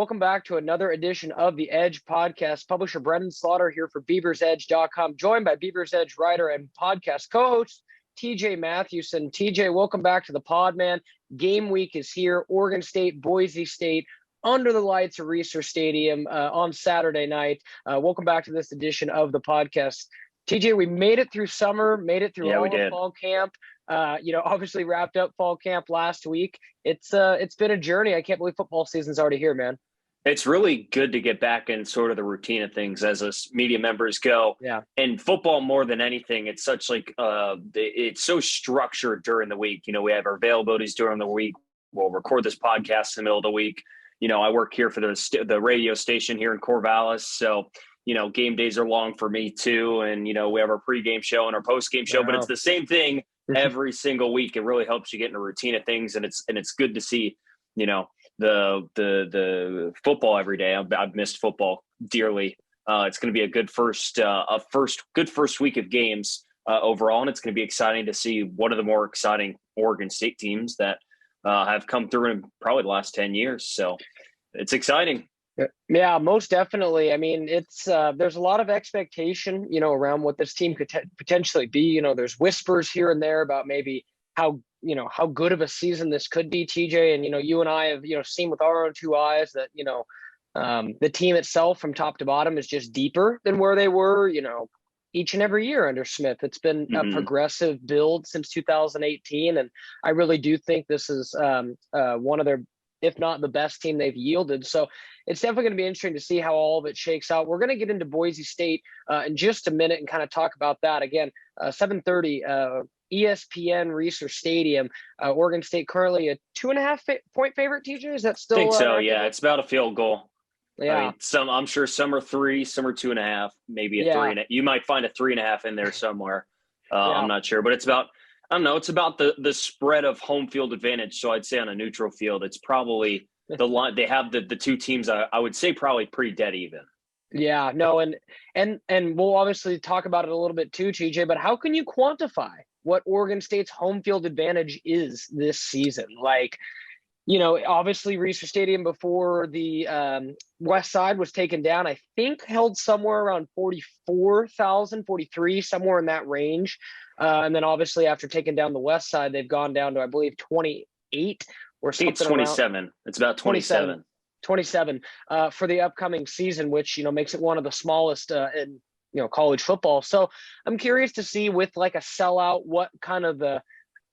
Welcome back to another edition of the Edge podcast. Publisher Brenden Slaughter here for BeaversEdge.com, joined by BeaversEdge writer and podcast co-host TJ Mathewson. TJ, welcome back to the pod, man. Game week is here. Oregon State, Boise State, under the lights of Reser Stadium on Saturday night. Welcome back to this edition of the podcast. TJ, we made it through summer, made it through all of fall camp. Obviously wrapped up fall camp last week. It's been a journey. I can't believe football season's already here, man. It's really good to get back in sort of the routine of things as us media members go. Yeah. And football more than anything, it's such like it's so structured during the week. You know, we have our availabilities during the week. We'll record this podcast in the middle of the week. You know, I work here for the radio station here in Corvallis, so you know, game days are long for me too. And you know, we have our pregame show and our postgame show, but it's the same thing every single week. It really helps you get in a routine of things, and it's good to see, you know, the football every day. I've missed football dearly. It's going to be a good first week of games overall, and it's going to be exciting to see one of the more exciting Oregon State teams that have come through in probably the last 10 years. So it's exciting. Yeah, most definitely. I mean, it's there's a lot of expectation, you know, around what this team could potentially be. You know, there's whispers here and there about maybe how good of a season this could be, TJ. And, you know, you and I have, you know, seen with our own two eyes that, you know, the team itself from top to bottom is just deeper than where they were, you know, each and every year under Smith. It's been a progressive build since 2018. And I really do think this is one of their, if not the best team they've yielded. So it's definitely going to be interesting to see how all of it shakes out. We're going to get into Boise State in just a minute and kind of talk about that. Again, 7:30, ESPN Reser Stadium. Oregon State currently a 2.5 point favorite, TJ? Is that still? I think so, yeah. It's about a field goal. Yeah. I mean, I'm sure some are 3, some are 2.5, maybe a 3. You might find a 3.5 in there somewhere. I'm not sure, but it's about, I don't know, it's about the spread of home field advantage. So I'd say on a neutral field, it's probably the line. They have the two teams, I would say probably pretty dead even. Yeah, no, and we'll obviously talk about it a little bit too, TJ, but how can you quantify what Oregon State's home field advantage is this season? Like, you know, obviously Reser Stadium before the west side was taken down, I think held somewhere around 44,000, 43, somewhere in that range. And then obviously after taking down the west side, they've gone down to, I believe, 28 or something. It's 27. It's about 27. 27 for the upcoming season, which, you know, makes it one of the smallest in, you know, college football. So I'm curious to see with like a sellout, what kind of the,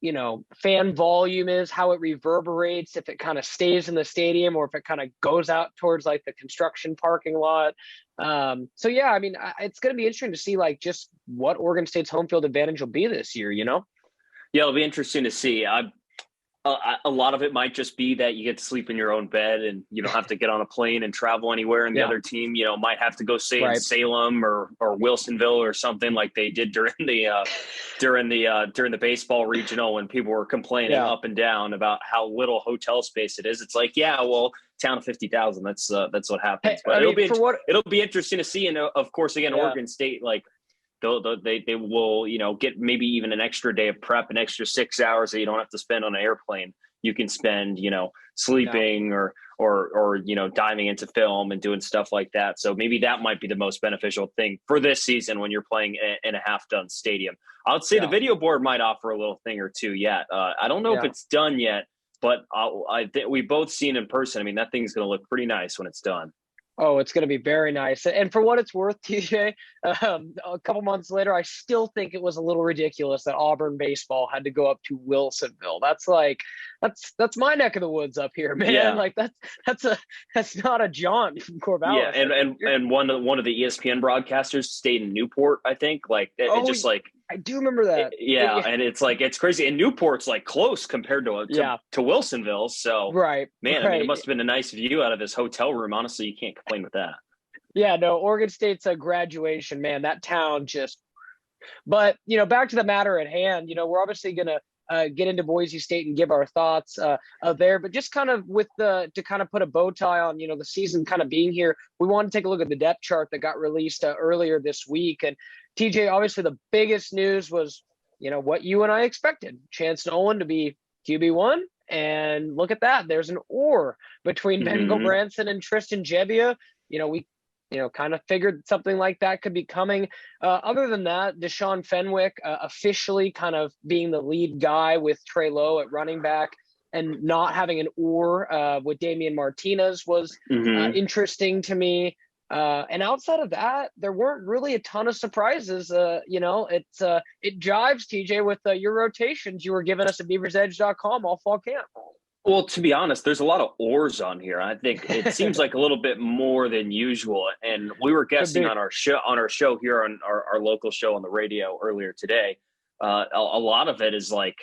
you know, fan volume is, how it reverberates, if it kind of stays in the stadium or if it kind of goes out towards like the construction parking lot. So yeah, I mean, it's going to be interesting to see like just what Oregon State's home field advantage will be this year, you know? Yeah, it'll be interesting to see. A lot of it might just be that you get to sleep in your own bed and you don't have to get on a plane and travel anywhere. And the other team, you know, might have to go stay in Salem or Wilsonville or something like they did during the baseball regional when people were complaining up and down about how little hotel space it is. It's like, yeah, well, town of 50,000. That's what happens. But it'll be interesting to see. And of course, again, Oregon State, like, they will, you know, get maybe even an extra day of prep, an extra 6 hours that you don't have to spend on an airplane. You can spend, you know, sleeping or you know, diving into film and doing stuff like that. So maybe that might be the most beneficial thing for this season when you're playing in a half-done stadium. I would say the video board might offer a little thing or two yet. I don't know if it's done yet, but we've both seen in person. I mean, that thing's going to look pretty nice when it's done. Oh, it's going to be very nice. And for what it's worth, TJ, a couple months later, I still think it was a little ridiculous that Auburn baseball had to go up to Wilsonville. That's like, that's my neck of the woods up here, man. Yeah. Like that's not a jaunt from Corvallis. Yeah, and one of the ESPN broadcasters stayed in Newport, I think. Like it just like I do remember that. And it's like it's crazy. And Newport's like close compared to Wilsonville. So I mean, it must have been a nice view out of his hotel room. Honestly, you can't complain with that. Yeah, no, Oregon State's a graduation, man. That town just. But you know, back to the matter at hand. You know, we're obviously gonna get into Boise State and give our thoughts there, but just kind of to kind of put a bow tie on, you know, the season kind of being here. We want to take a look at the depth chart that got released earlier this week. And TJ, obviously the biggest news was, you know, what you and I expected: Chance Nolan to be QB1 And look at that. There's an or between Ben Gulbranson and Tristan Gebbia. We kind of figured something like that could be coming. Other than that, Deshaun Fenwick officially kind of being the lead guy with Trey Lowe at running back and not having an or with Damian Martinez was interesting to me. And outside of that, there weren't really a ton of surprises. It jives, TJ, with your rotations you were giving us at BeaversEdge.com all fall camp. Well, to be honest, there's a lot of ors on here. I think it seems like a little bit more than usual. And we were guessing on our show here on our local show on the radio earlier today. A lot of it is like,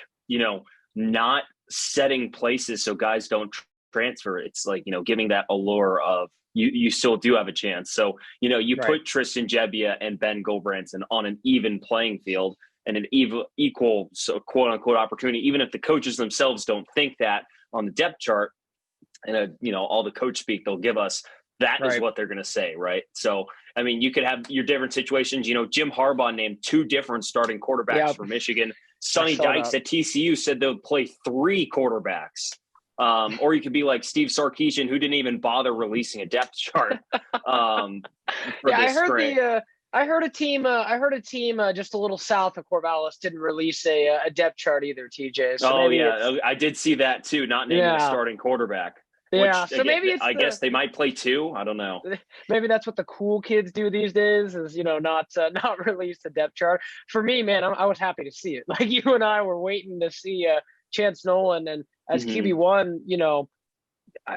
not setting places so guys don't transfer. It's like, giving that allure of you still do have a chance. So, you put Tristan Gebbia and Ben Gulbranson on an even playing field and an equal, so quote unquote opportunity, even if the coaches themselves don't think that on the depth chart and, all the coach speak they'll give us, that is what they're going to say. Right. So, I mean, you could have your different situations. Jim Harbaugh named 2 different starting quarterbacks for Michigan. Sonny Dykes at TCU said they'll play 3 quarterbacks. Or you could be like Steve Sarkisian, who didn't even bother releasing a depth chart. I heard a team just a little south of Corvallis didn't release a depth chart either, TJ. So I did see that too. Not naming a starting quarterback. Yeah, so maybe I guess they might play 2. I don't know. Maybe that's what the cool kids do these days is, not release the depth chart. For me, man, I was happy to see it. Like you and I were waiting to see Chance Nolan, and as QB1,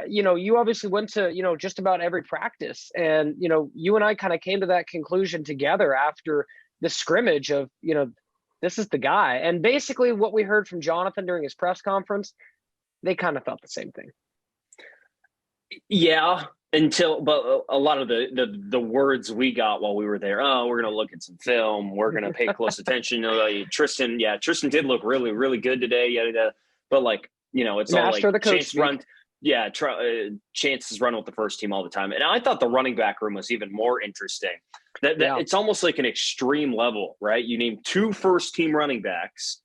you obviously went to, just about every practice, and, you and I kind of came to that conclusion together after the scrimmage of, this is the guy. And basically what we heard from Jonathan during his press conference, they kind of felt the same thing. Yeah, but a lot of the words we got while we were there, we're going to look at some film. We're going to pay close attention. Tristan did look really, really good today. But it's Master all like Chance run. Yeah, Chance is running with the first team all the time. And I thought the running back room was even more interesting. It's almost like an extreme level, right? You name 2 first-team running backs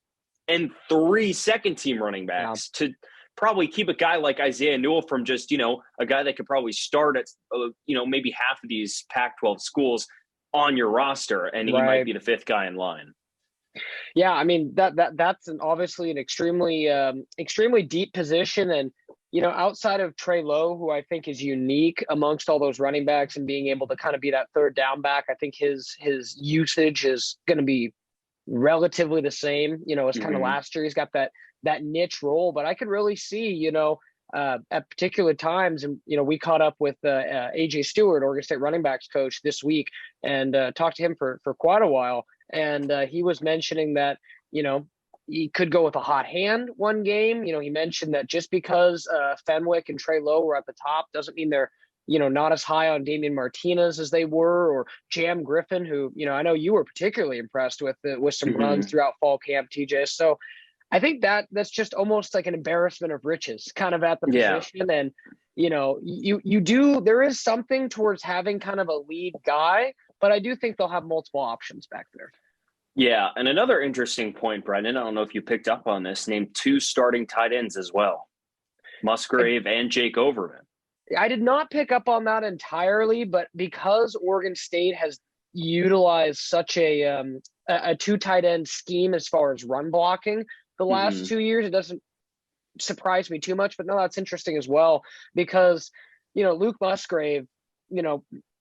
and 3 second-team running backs to probably keep a guy like Isaiah Newell from just, a guy that could probably start at, maybe half of these Pac-12 schools on your roster, and he might be the 5th guy in line. Yeah, I mean, that's obviously an extremely deep position. And, outside of Trey Lowe, who I think is unique amongst all those running backs and being able to kind of be that third down back, I think his usage is going to be relatively the same, as kind of last year. He's got that niche role, but I could really see, at particular times, and, we caught up with AJ Stewart, Oregon State running backs coach, this week, and talked to him for quite a while. And he was mentioning that, he could go with a hot hand one game. He mentioned that just because Fenwick and Trey Lowe were at the top doesn't mean they're, not as high on Damian Martinez as they were, or Jam Griffin, who, I know you were particularly impressed with some runs throughout fall camp, TJ. So I think that's just almost like an embarrassment of riches kind of at the position. And, there is something towards having kind of a lead guy, but I do think they'll have multiple options back there. Yeah, and another interesting point, Brenden, I don't know if you picked up on this, named 2 starting tight ends as well, Musgrave and Jake Overman. I did not pick up on that entirely, but because Oregon State has utilized such a 2 tight end scheme as far as run blocking the last 2 years, it doesn't surprise me too much. But no, that's interesting as well, because, Luke Musgrave,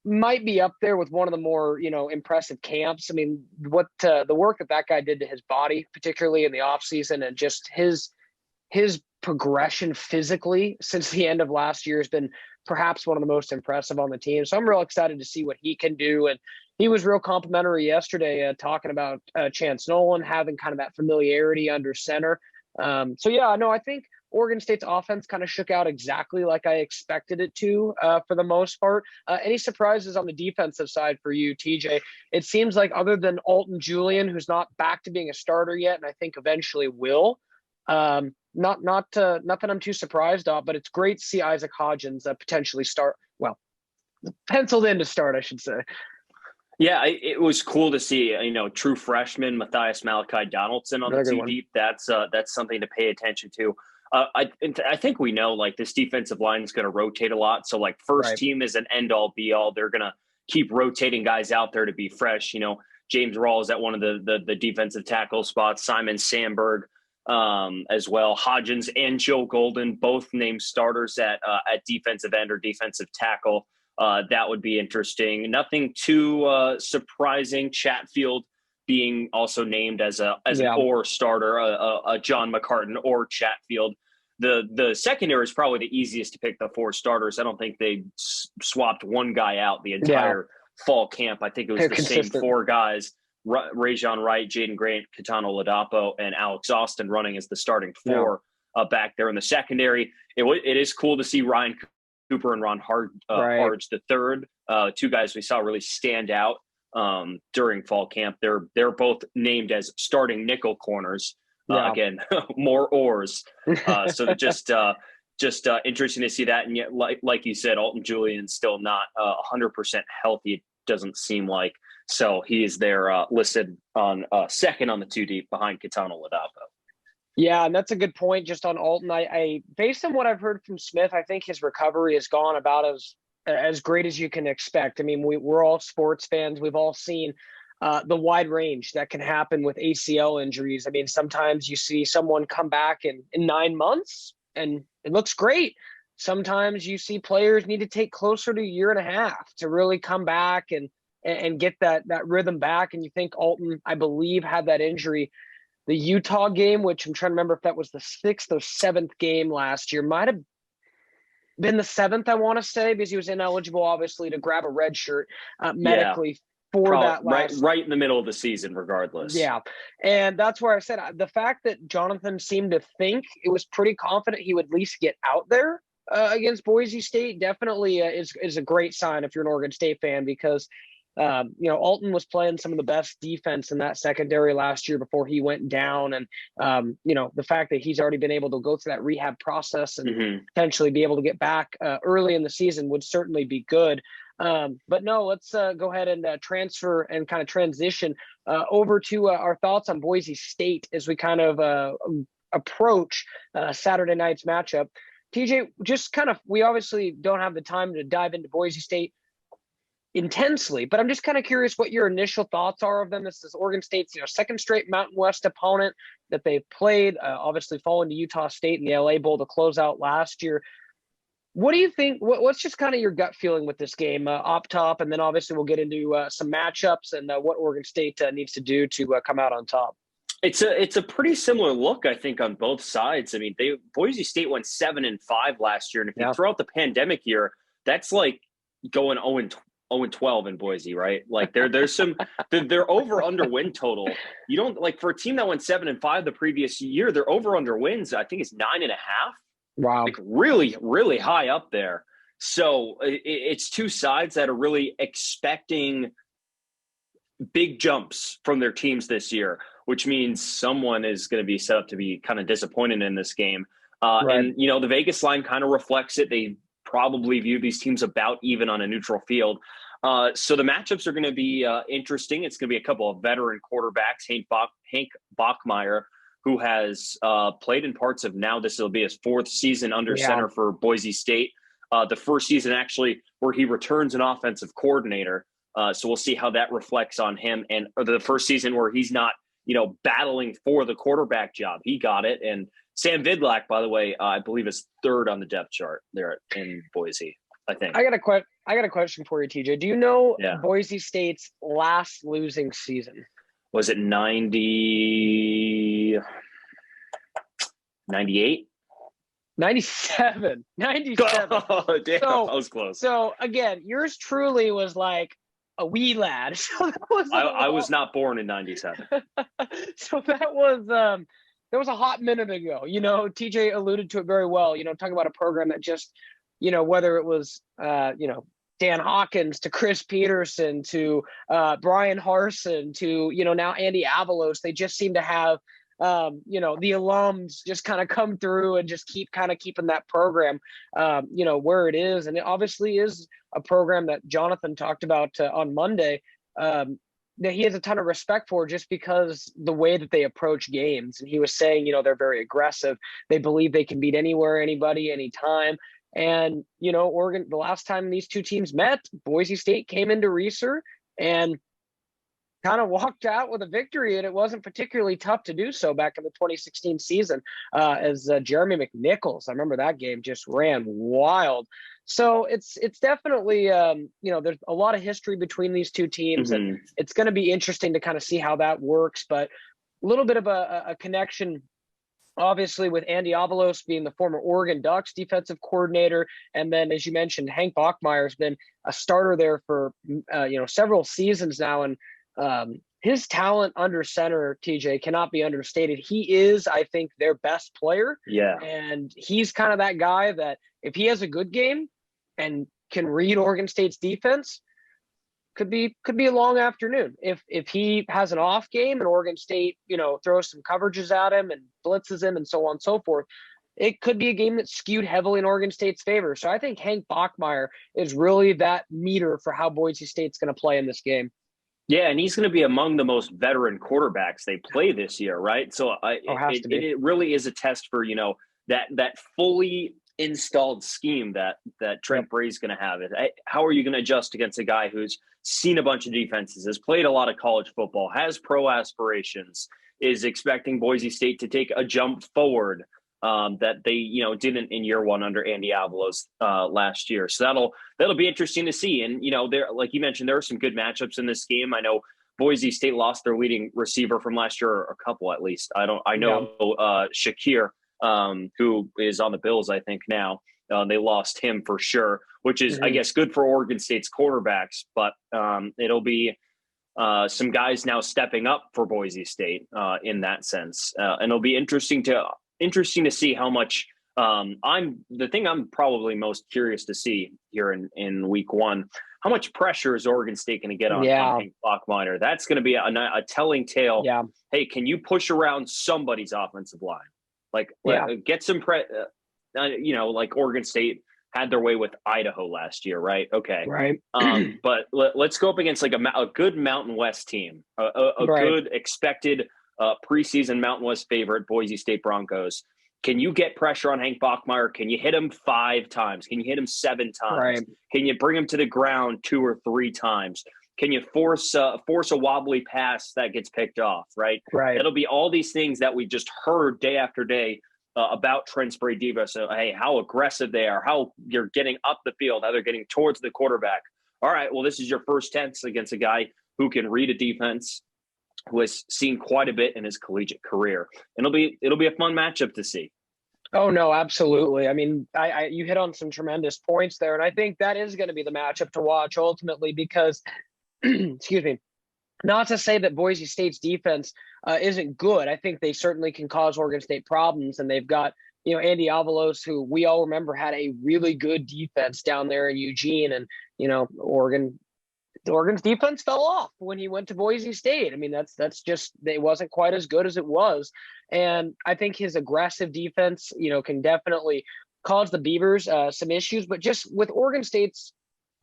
might be up there with one of the more, impressive camps. I mean, what the work that guy did to his body, particularly in the offseason, and just his progression physically since the end of last year has been perhaps one of the most impressive on the team. So I'm real excited to see what he can do. And he was real complimentary yesterday, talking about Chance Nolan having kind of that familiarity under center. I think Oregon State's offense kind of shook out exactly like I expected it to for the most part. Any surprises on the defensive side for you, TJ? It seems like other than Alton Julian, who's not back to being a starter yet, and I think eventually will, not that I'm too surprised of, but it's great to see Isaac Hodgins potentially start. Well, penciled in to start, I should say. Yeah, it was cool to see, true freshman Matthias Malachi Donaldson on the 2 deep. That's something to pay attention to. I think we know like this defensive line is going to rotate a lot. So like first team is an end all be all. They're going to keep rotating guys out there to be fresh. James Rawls at one of the defensive tackle spots, Simon Sandberg as well. Hodgins and Joe Golden, both named starters at defensive end or defensive tackle. That would be interesting. Nothing too surprising. Chatfield being also named as an or starter, a John McCartan or Chatfield. The secondary is probably the easiest to pick the 4 starters. I don't think they swapped one guy out the entire fall camp. I think it was the same 4 guys: Rajon Wright, Jaden Grant, Katano Ladapo, and Alex Austin running as the starting 4 back there in the secondary. It is cool to see Ryan Cooper and Ron Harge the third, 2 guys we saw really stand out during fall camp. They're both named as starting nickel corners. Again, more oars. So just interesting to see that. And yet, like you said, Alton Julian's still not 100% healthy. It doesn't seem like. So he is there listed on second on the 2 deep behind Katano Ladapo. Yeah, and that's a good point. Just on Alton, I based on what I've heard from Smith, I think his recovery has gone about as great as you can expect. I mean, we're all sports fans. We've all seen the wide range that can happen with ACL injuries. I mean, sometimes you see someone come back in 9 months and it looks great. Sometimes you see players need to take closer to a year and a half to really come back and get that rhythm back. And you think Alton, I believe, had that injury. The Utah game, which I'm trying to remember if that was the 6th or 7th game last year, might have been the 7th, I want to say, because he was ineligible, obviously, to grab a red shirt medically for that last. Right in the middle of the season, regardless. Yeah. And that's where I said the fact that Jonathan seemed to think it was pretty confident he would at least get out there against Boise State definitely is a great sign if you're an Oregon State fan, because Alton was playing some of the best defense in that secondary last year before he went down. And, the fact that he's already been able to go through that rehab process and potentially be able to get back early in the season would certainly be good. But no, let's go ahead and transfer and kind of transition over to our thoughts on Boise State as we kind of approach Saturday night's matchup. TJ, just kind of, we obviously don't have the time to dive into Boise State intensely, but I'm just kind of curious what your initial thoughts are of them. This is Oregon State's second straight Mountain West opponent that they've played, obviously falling to Utah State in the LA Bowl to close out last year. What do you think? What's just kind of your gut feeling with this game up top? And then obviously we'll get into some matchups and what Oregon State needs to do to come out on top. It's a pretty similar look, I think, on both sides. I mean, Boise State went 7-5 last year, and if you throw out the pandemic year, that's like going 0-12 in Boise, right? Like there's some their over under win total. You don't like, for a team that went 7-5 the previous year, their over under wins I think is 9.5. Wow, like really, really high up there. So it's 2 sides that are really expecting big jumps from their teams this year, which means someone is going to be set up to be kind of disappointed in this game. And, the Vegas line kind of reflects it. They probably view these teams about even on a neutral field. So the matchups are going to be interesting. It's going to be a couple of veteran quarterbacks, Hank Bachmeier, who has played in parts of, now this will be his 4th season under center for Boise State. The first season actually where he returns an offensive coordinator. So we'll see how that reflects on him. And the first season where he's not, battling for the quarterback job. He got it. And Sam Vidlak, by the way, I believe is 3rd on the depth chart there in Boise, I think. I got a question for you, TJ. Do you know Boise State's last losing season? Was it 90, 98? 97. 97. Oh, damn, so, I was close. So, again, yours truly was like a wee lad. So I was not born in 97. So that was a hot minute ago. TJ alluded to it very well. Talking about a program that just, whether it was, Dan Hawkins to Chris Peterson to Brian Harsin to, now Andy Avalos, they just seem to have, the alums just kind of come through and just keeping that program, where it is. And it obviously is a program that Jonathan talked about on Monday. that he has a ton of respect for, just because the way that they approach games. And he was saying, they're very aggressive. They believe they can beat anywhere, anybody, anytime. And, Oregon, the last time these two teams met, Boise State came into Reser and kind of walked out with a victory, and it wasn't particularly tough to do so back in the 2016 season, as Jeremy McNichols, I remember that game, just ran wild. So it's definitely, there's a lot of history between these two teams, and it's going to be interesting to kind of see how that works. But a little bit of a connection, obviously, with Andy Avalos being the former Oregon Ducks defensive coordinator. And then, as you mentioned, Hank Bachmeier has been a starter there for, several seasons now. And his talent under center, TJ, cannot be understated. He is, I think, their best player. Yeah. And he's kind of that guy that if he has a good game and can read Oregon State's defense, could be a long afternoon. If he has an off game and Oregon State, throws some coverages at him and blitzes him and so on and so forth, it could be a game that's skewed heavily in Oregon State's favor. So I think Hank Bachmeier is really that meter for how Boise State's going to play in this game. Yeah, and he's going to be among the most veteran quarterbacks they play this year, right? So it really is a test for, that fully installed scheme that Trent Bray's going to have. How are you going to adjust against a guy who's seen a bunch of defenses, has played a lot of college football, has pro aspirations, is expecting Boise State to take a jump forward that they didn't in year one under Andy Avalos last year. So that'll be interesting to see. And there, like you mentioned, there are some good matchups in this game. I know Boise State lost their leading receiver from last year, or a couple at least. I know Shakir, who is on the Bills, I think now. They lost him for sure, which is, I guess, good for Oregon State's quarterbacks. But it'll be some guys now stepping up for Boise State in that sense. And it'll be interesting to see how much the thing I'm probably most curious to see here in week one, how much pressure is Oregon State going to get on Hank Bachmeier? That's going to be a telling tale. Yeah. Hey, can you push around somebody's offensive line? Get some like Oregon State had their way with Idaho last year, right? Okay. Right. But let's go up against like a good Mountain West team, a good expected preseason Mountain West favorite, Boise State Broncos. Can you get pressure on Hank Bachmeier? Can you hit him 5 times? Can you hit him 7 times? Right. Can you bring him to the ground 2 or 3 times? Can you force a wobbly pass that gets picked off, right? Right. It'll be all these things that we just heard day after day about Trent Spray Diva. So, hey, how aggressive they are, how you're getting up the field, how they're getting towards the quarterback. All right, well, this is your first test against a guy who can read a defense, who has seen quite a bit in his collegiate career. And it'll be a fun matchup to see. Oh, no, absolutely. I mean, you hit on some tremendous points there. And I think that is going to be the matchup to watch ultimately because, excuse me, not to say that Boise State's defense isn't good. I think they certainly can cause Oregon State problems. And they've got, Andy Avalos, who we all remember had a really good defense down there in Eugene. And, Oregon's defense fell off when he went to Boise State. I mean, that's just, it wasn't quite as good as it was. And I think his aggressive defense, can definitely cause the Beavers some issues, but just with Oregon State's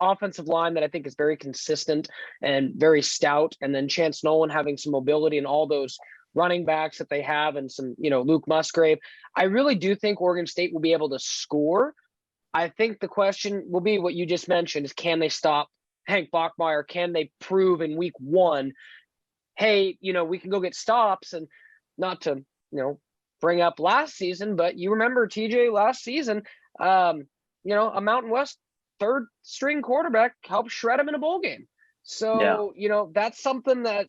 offensive line that I think is very consistent and very stout. And then Chance Nolan having some mobility and all those running backs that they have and some, Luke Musgrave. I really do think Oregon State will be able to score. I think the question will be what you just mentioned is, can they stop Hank Bachmeier? Can they prove in week one, hey, we can go get stops? And not to, bring up last season, but you remember TJ last season, a Mountain West third string quarterback helped shred him in a bowl game. So, that's something that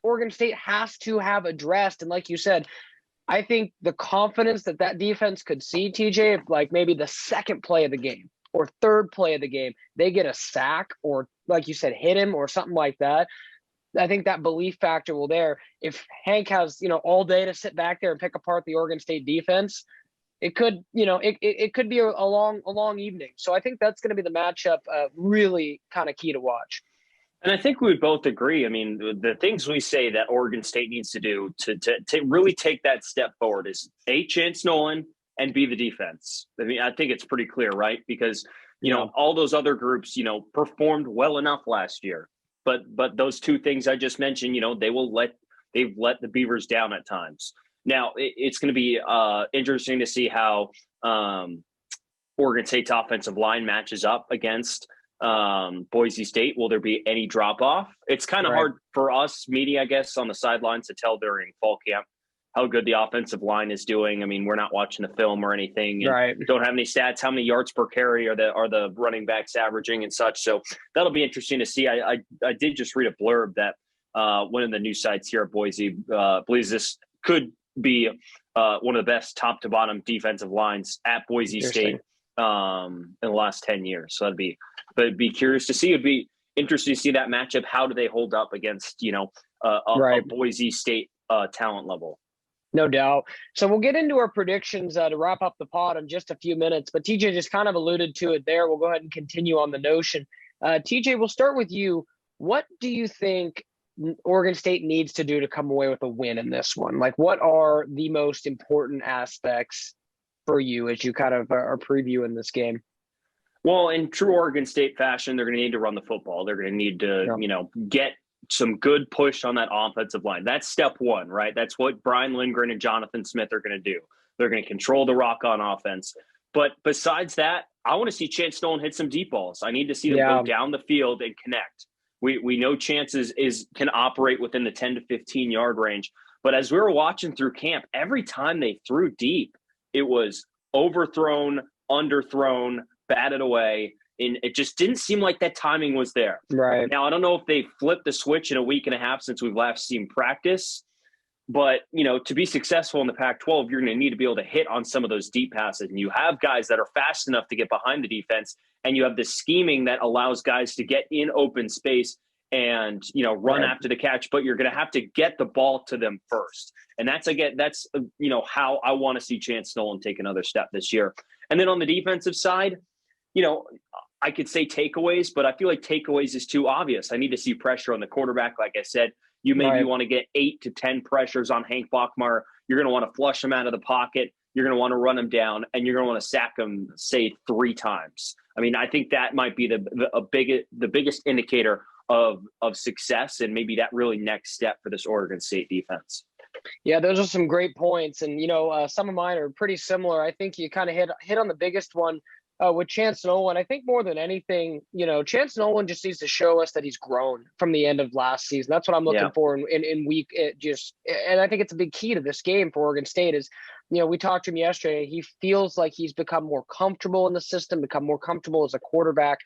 Oregon State has to have addressed. And like you said, I think the confidence that defense could see, TJ, if like maybe the second play of the game or third play of the game, they get a sack or, like you said, hit him or something like that. I think that belief factor will there. If Hank has, all day to sit back there and pick apart the Oregon State defense, it could, it could be a long evening. So I think that's going to be the matchup, really kind of key to watch. And I think we would both agree. I mean, the things we say that Oregon State needs to do to really take that step forward is A, Chance Nolan, and B, the defense. I mean, I think it's pretty clear, right? Because, all those other groups, performed well enough last year. but those two things I just mentioned, they've let the Beavers down at times. Now it's going to be interesting to see how Oregon State's offensive line matches up against Boise State. Will there be any drop off? It's kind of hard for us media, I guess, on the sidelines to tell during fall camp how good the offensive line is doing. I mean, we're not watching the film or anything, and don't have any stats. How many yards per carry are the running backs averaging and such? So that'll be interesting to see. I did just read a blurb that one of the news sites here at Boise believes this could be one of the best top to bottom defensive lines at Boise State in the last 10 years. So it'd be curious to see. It'd be interesting to see that matchup. How do they hold up against a Boise State talent level? No doubt. So we'll get into our predictions to wrap up the pod in just a few minutes, but TJ just kind of alluded to it there. We'll go ahead and continue on the notion. TJ, we'll start with you. What do you think Oregon State needs to do to come away with a win in this one? Like, what are the most important aspects for you as you kind of are previewing this game? Well, in true Oregon State fashion, they're going to need to run the football. They're going to need to, get some good push on that offensive line. That's step one, right? That's what Brian Lindgren and Jonathan Smith are going to do. They're going to control the rock on offense. But besides that, I want to see Chance Nolan hit some deep balls. I need to see them go down the field and connect. We know Chance can operate within the 10 to 15 yard range. But as we were watching through camp, every time they threw deep, it was overthrown, underthrown, batted away. And it just didn't seem like that timing was there. Right. Now, I don't know if they flipped the switch in a week and a half since we've last seen practice. But, to be successful in the Pac-12, you're going to need to be able to hit on some of those deep passes. And you have guys that are fast enough to get behind the defense. And you have this scheming that allows guys to get in open space and, run after the catch. But you're going to have to get the ball to them first. And that's how I want to see Chance Nolan take another step this year. And then on the defensive side, I could say takeaways, but I feel like takeaways is too obvious. I need to see pressure on the quarterback. Like I said, you maybe want to get 8 to 10 pressures on Hank Bachmeier. You're going to want to flush him out of the pocket. You're going to want to run him down, and you're going to want to sack him, say, 3 times. I mean, I think that might be the biggest indicator of success, and maybe that really next step for this Oregon State defense. Yeah, those are some great points, and some of mine are pretty similar. I think you kind of hit on the biggest one. With Chance Nolan, I think more than anything, Chance Nolan just needs to show us that he's grown from the end of last season. That's what I'm looking for in week. And I think it's a big key to this game for Oregon State is, we talked to him yesterday. He feels like he's become more comfortable in the system, become more comfortable as a quarterback,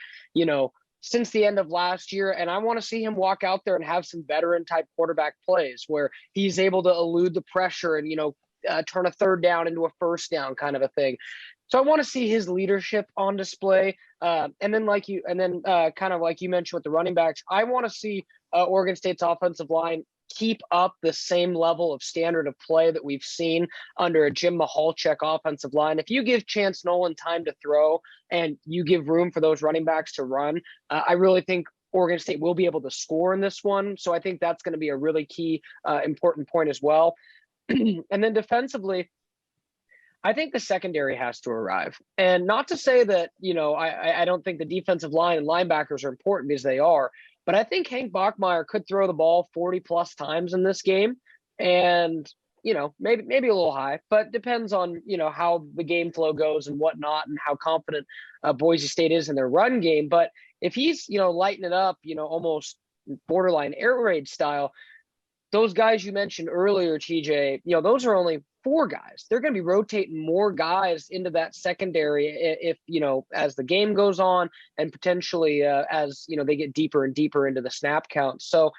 since the end of last year. And I want to see him walk out there and have some veteran type quarterback plays where he's able to elude the pressure and, turn a third down into a first down kind of a thing. So I want to see his leadership on display. And then kind of like you mentioned with the running backs, I want to see Oregon State's offensive line keep up the same level of standard of play that we've seen under a Jim Mahalchek offensive line. If you give Chance Nolan time to throw and you give room for those running backs to run, I really think Oregon State will be able to score in this one. So I think that's going to be a really key, important point as well. And then defensively, I think the secondary has to arrive. And not to say that, I don't think the defensive line and linebackers are important because they are, but I think Hank Bachmeier could throw the ball 40 plus times in this game. And, maybe a little high, but depends on, how the game flow goes and whatnot and how confident Boise State is in their run game. But if he's, lighting it up, almost borderline air raid style, those guys you mentioned earlier, TJ, those are only 4 guys. They're going to be rotating more guys into that secondary if, as the game goes on and potentially as, they get deeper and deeper into the snap count. So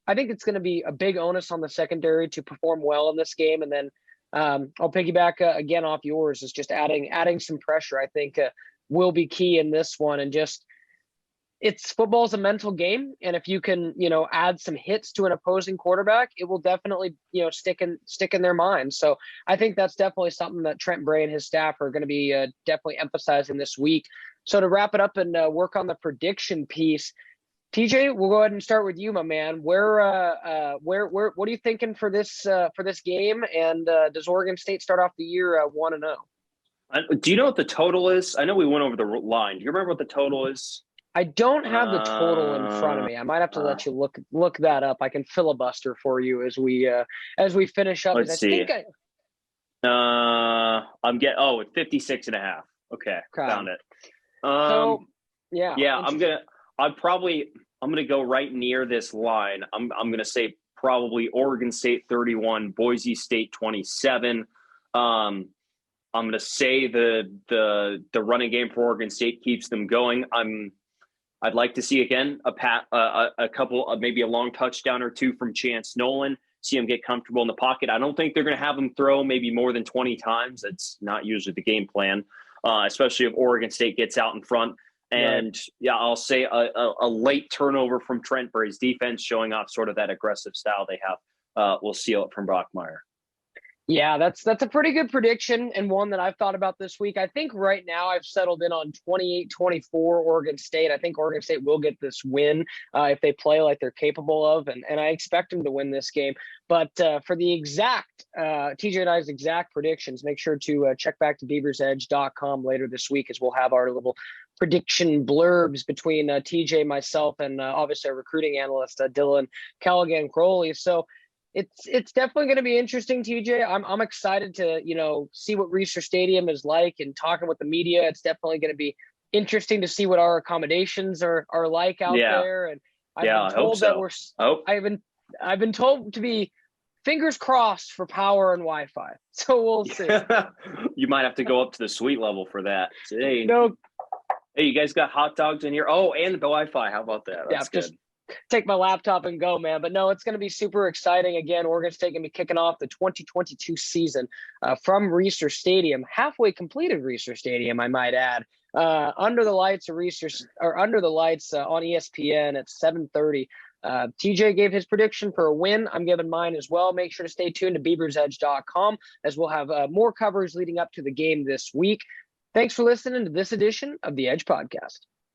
I think it's going to be a big onus on the secondary to perform well in this game. And then I'll piggyback again off yours is just adding some pressure, I think will be key in this one. And just, football's a mental game. And if you can, add some hits to an opposing quarterback, it will definitely, stick in their minds. So I think that's definitely something that Trent Bray and his staff are going to be definitely emphasizing this week. So to wrap it up and work on the prediction piece, TJ, we'll go ahead and start with you, my man. Where, what are you thinking for this game? And does Oregon State start off the year 1-0? Do you know what the total is? I know we went over the line. Do you remember what the total is? I don't have the total in front of me. I might have to let you look that up. I can filibuster for you as we finish up. Let's see. I'm it's 56.5. Okay, found it. So yeah, I'm gonna go right near this line. I'm gonna say probably Oregon State 31, Boise State 27. I'm gonna say the running game for Oregon State keeps them going. I'd like to see again a couple, maybe a long touchdown or two from Chance Nolan. See him get comfortable in the pocket. I don't think they're going to have him throw maybe more than 20 times. That's not usually the game plan, especially if Oregon State gets out in front. And I'll say a late turnover from Trent Bray's defense, showing off sort of that aggressive style they have. Will seal it from Brockmeyer. Yeah, that's a pretty good prediction, and one that I've thought about this week. I think right now I've settled in on 28-24 Oregon State. I think Oregon State will get this win if they play like they're capable of, and I expect them to win this game. But for the exact TJ and I's exact predictions, make sure to check back to BeaversEdge.com later this week, as we'll have our little prediction blurbs between TJ, myself, and obviously our recruiting analyst Dylan Callaghan-Crowley. So it's definitely going to be interesting, TJ. I'm excited to, see what Reser Stadium is like, and talking with the media. It's definitely going to be interesting to see what our accommodations are like out there. And I've been told that I've been told to be fingers crossed for power and Wi-Fi. So we'll see. You might have to go up to the suite level for that. Hey, no. Hey, you guys got hot dogs in here? Oh, and the Wi-Fi. How about that? That's good. Just take my laptop and go, man. But no, it's going to be super exciting. Again, Oregon State going to be kicking off the 2022 season from Reser Stadium, halfway completed Reser Stadium, I might add, under the lights of Reser, or under the lights on ESPN at 7:30. TJ gave his prediction for a win. I'm giving mine as well. Make sure to stay tuned to BeaversEdge.com, as we'll have more coverage leading up to the game this week. Thanks for listening to this edition of the Edge Podcast.